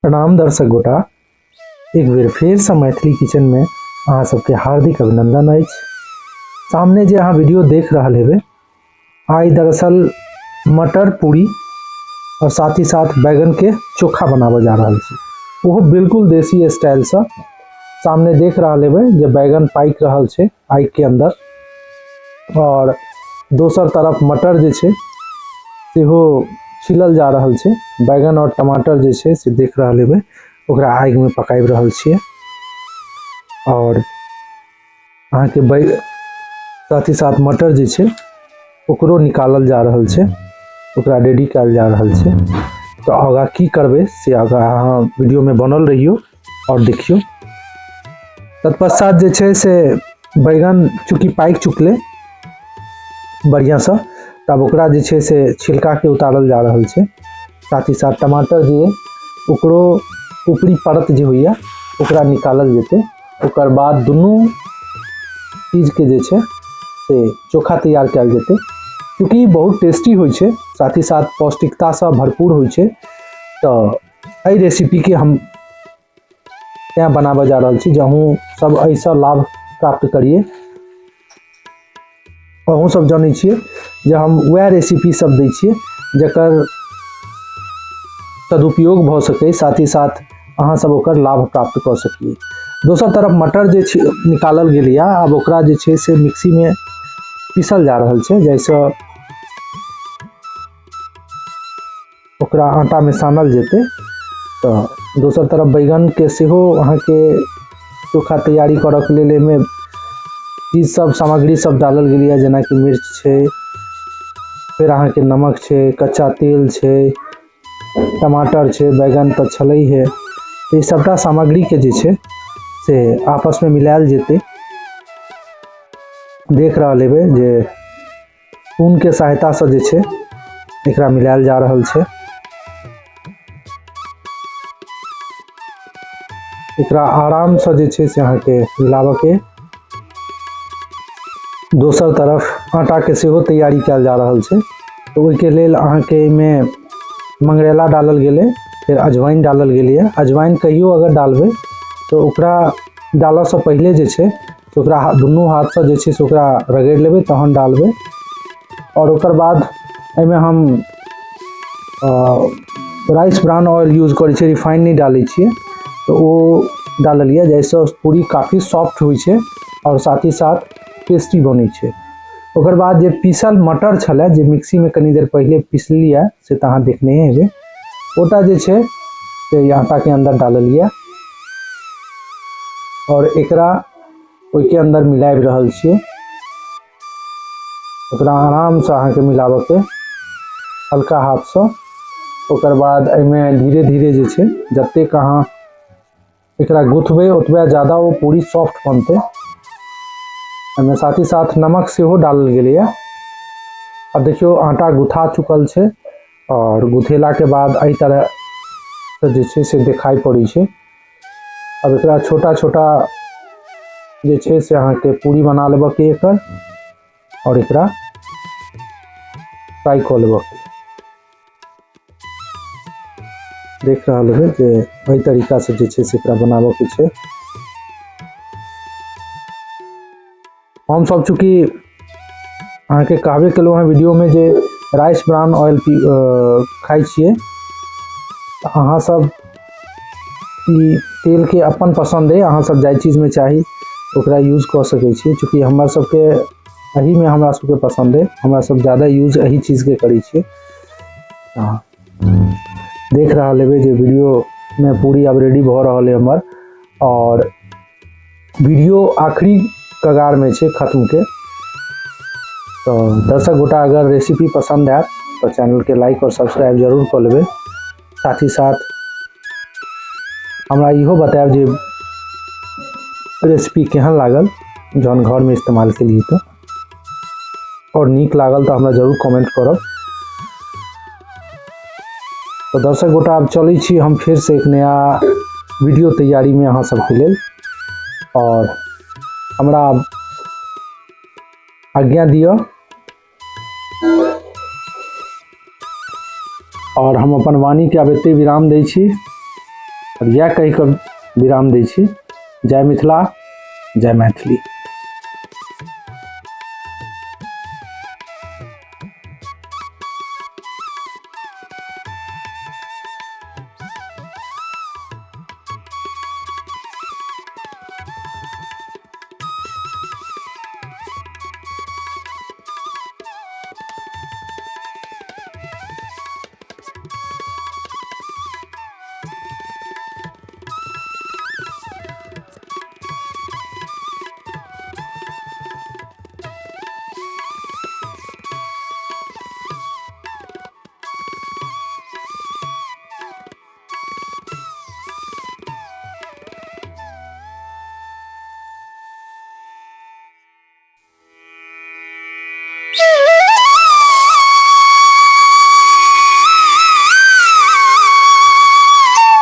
प्रणाम दर्शक गोटा, एक बेर फेर से मैथिली किचन में अहाँ सबके हार्दिक अभिनंदन अछि। सामने जे अहाँ वीडियो देख रहा हेबे, आई दरअसल मटर पूरी और साथ ही साथ बैगन के चोखा बनावे जा रहा छी। वो बिल्कुल देसी स्टाइल से सामने देख रहा हेबे जे बैगन पाइक रहल छे आग के अंदर और दोसर तरफ मटर जे छे सेहो छिलल जा रहल छे। बैगन और टमाटर जे छे से देख रहा हेबे ओकरा आग में पकाइब रहल छिए और अहाँ के साथ ही साथ मटर जे छे ओकरो निकालल जा रहल छे, ओकरा रेडी कयल जा रहल छे। तो आगा की करबे से आगा अहाँ वीडियो में बनल रहियो और देखियो। तत्पश्चात जे छे से बैगन चूँकि पाइक चुकले बढ़िया से, तब ओकरा जे छे से छिलका के उतारल जा रहल छे। साथ ही साथ टमाटर जे ओकरो ऊपरी परत जे होइया ओकरा निकालल जेते। ओकर बाद दुनू चीज के जे छे से चोखा तैयार कयल जेते। क्योंकि बहुत टेस्टी होय छे, साथ ही साथ पौष्टिकता से भरपूर होय छे। तो एहि रेसिपी के हम यहाँ बनावे जा रहल छी, जहूँ सब ऐसा लाभ प्राप्त करिए। अहूँ सब जानै छिए जे हम वह रेसिपी सब दै छिए जकर सदुपयोग भ सके, साथ ही साथ अहाँ सब ओकर लाभ प्राप्त कर सकिए। दोसर तरफ मटर जे निकालल गेलिया, अब ओकरा जे छे से मिक्सी में पीसल जा रहल छे, जैसे ओकरा आटा में सानल जेते। तो दोसर तरफ बैगन के सेहो अहाँ के चोखा तैयारी करक लेल में चीज सब सामग्री सब डालल गेलिया, जेना कि मिर्च छे, फिर अहाँ के नमक छे, कच्चा तेल छे, टमाटर छे, बैगन तो छले है। ये सबटा सामग्री के जे छे से आपस में मिलायल जेते। देख रहा हेबे जे स्पून के सहायता से जे छे एकरा मिलायल जा रहल छे। एकरा आराम से जे छे से अहाँ के मिलावे के। दोसर तरफ आटा के सेहो तैयारी कयल जा रहल छे। तो ओइ के लेल अहाँ के में मंगरेला डालल गेले, फिर अजवाइन डालल गेले। अजवाइन कहियो अगर डालबे तो ओकरा डालऽ से पहले जे छे तो ओकरा दुनू हाथ से जे छे से ओकरा रगड़ लेबे तहन डालबे। और ओकर बाद एमे हम राइस ब्रान ऑयल यूज करै छी, रिफाइन नहीं डालै छिए। तो वो डाल लिया, जैसे पूरी काफ़ी सॉफ्ट हुई छे और साथ ही साथ टेस्टी बनी छे। ओकर बाद जे पीसल मटर छले, जे मिक्सी में कनी देर पहले पीसलिया से तो अहाँ देखने हेबे, ओटा जे छे से आटा के अंदर डाल लिया और एकरा ओइ के अंदर मिलाब रहल छिए। ओकरा आराम से अहाँ के मिलावे के, हल्का हाथ से। ओकर बाद एमे धीरे धीरे जे छे जतेक अहाँ एकरा गुथबे ओतबे ज़्यादा वो पूरी सॉफ्ट बनते। एमे साथ ही साथ नमक सेहो डालल गेले। अब देखियो आटा गुथा चुकल छे और गुथेला के बाद एहि तरह से जे छे से दिखाई पड़ी छे। अब एकरा छोटा छोटा जे छे से अहाँ के पूरी बना लेबे के एकर और एकरा फ्राई कर लेबे के। देख रहा हेबे जे एहि तरीका से जे छे से एकरा बनाबे के छे। हम सब चूँकि अहाँ के कहबे केलहुँ हैं वीडियो में जे राइस ब्रान ऑयल खाई छिए, अहाँ सब ई तेल के अपन पसंद है, अहाँ सब जाय चीज में चाही ओकरा यूज कर सके छी। चूँकि हमरा सबके एही में हमरा सबके पसंद है, हमरा सब ज़्यादा यूज एही चीज के करी छिए। देख रहा हेबे जे वीडियो में पूरी अब रेडी भ रहल है हमर, और वीडियो आखिरी कगार में छे खत्म के। तो दर्शक गोटा अगर रेसिपी पसंद आए तो चैनल के लाइक और सब्सक्राइब जरूर कर लेबे। साथ ही साथ हमरा इहो बताएब जे रेसिपी केहन लागल, जौन घर में इस्तेमाल के लिए तो, और नीक लागल तो हमरा जरूर कमेंट करब। तो दर्शक गोटा अब चलै छी हम फिर से एक नया वीडियो तैयारी में अहाँ सबके लेल, और हमरा आज्ञा दियो और हम अपन वाणी के अब एते विराम दै छी। और इएह कहि कऽ विराम दै छी। जय मिथिला, जय मैथिली।